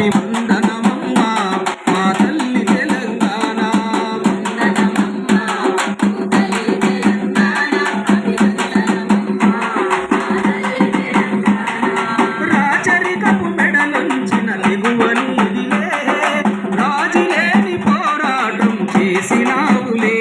అభివందనమమ్మా మా తల్లి తెలంగాణ. రాచరికపు మెడలుంచిన దిగువనీదిలే, రాజులేని పోరాటం చేసినావులే.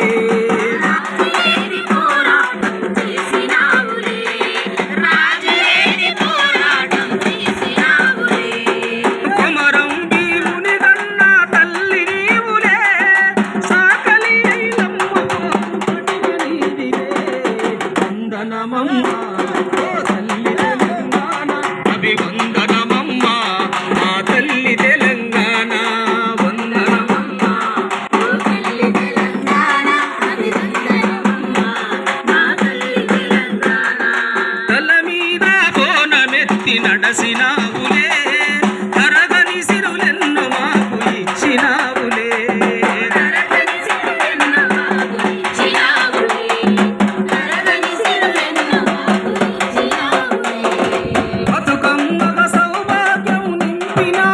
అభివందనమమ్మా మా తల్లి తెలంగాణ. వందనమమ్మా తల మీద కోనమెత్తి నడసినావులే, తరగని సిరులెన్ను మాకు ఇచ్చినావులే. బతుకమ్మగ సౌభాగ్యం నింపినా